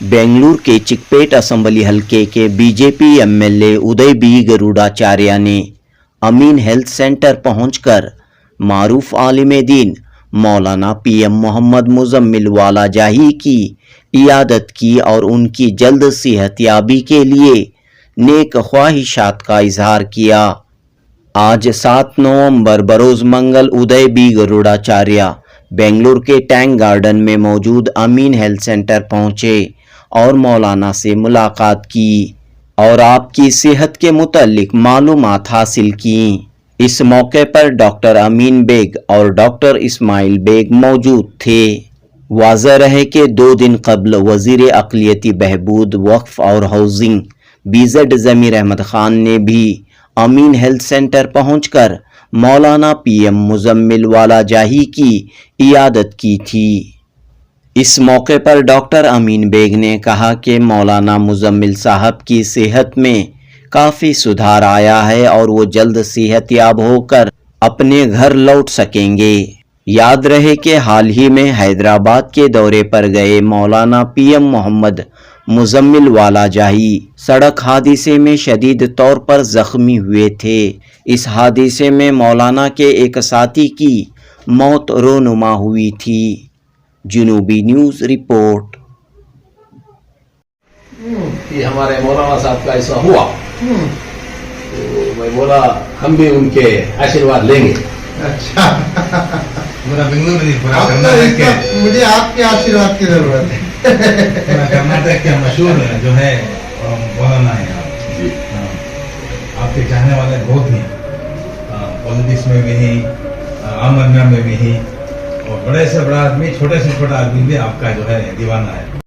बेंगलुरु के चिकपेट असम्बली हलके के बीजेपी एमएलए उदय बी गरुड़ाचार्य ने अमीन हेल्थ सेंटर पहुंचकर मारूफ आलिम दीन मौलाना पीएम मोहम्मद मुजम्मिल वाला जाही की इयादत की और उनकी जल्द सेहतयाबी के लिए नेक ख्वाहिशात का इजहार किया। आज 7 नवंबर बरोज मंगल उदय बी गरुड़ाचार्य बेंगलुरु के टैंक गार्डन में मौजूद अमीन हेल्थ सेंटर पहुंचे और मौलाना से मुलाकात की और आपकी सेहत के मुतालिक मालूमात हासिल की। इस मौके पर डॉक्टर अमीन बेग और डॉक्टर इस्माइल बेग मौजूद थे। वाज़ह रहे कि 2 दिन कबल वज़ीर अक़लियती बहबूद वक्फ और हाउसिंग बीजेड ज़मीर अहमद खान ने भी अमीन हेल्थ सेंटर पहुंचकर मौलाना पीएम मुजम्मिल वाला जाही की इयादत की थी। इस मौके पर डॉक्टर अमीन बेग ने कहा कि मौलाना मुजम्मिल साहब की सेहत में काफ़ी सुधार आया है और वो जल्द सेहतयाब होकर अपने घर लौट सकेंगे। याद रहे कि हाल ही में हैदराबाद के दौरे पर गए मौलाना पीएम मोहम्मद मुजम्मिल वाला जाही सड़क हादसे में शदीद तौर पर जख्मी हुए थे। इस हादसे में मौलाना के एक साथी की मौत रोनुमा हुई थी। जुनूबी न्यूज़ रिपोर्ट। कि हमारे मौलाना साहब का ऐसा हुआ तो मैं बोला हम भी उनके आशीर्वाद लेंगे। अच्छा पूरा बेंगलुरु नहीं, पूरा अब तो कर्नाटक इसका के मुझे आपके आशीर्वाद की जरूरत है। पूरा कर्नाटक के मशहूर जो है मौलाना है आप। हाँ, आपके चाहने वाले बहुत ही पॉलिटिक्स में भी ही, आम आदमी में भी ही, और बड़े से बड़ा आदमी छोटे से छोटा आदमी भी आपका जो है दीवाना है।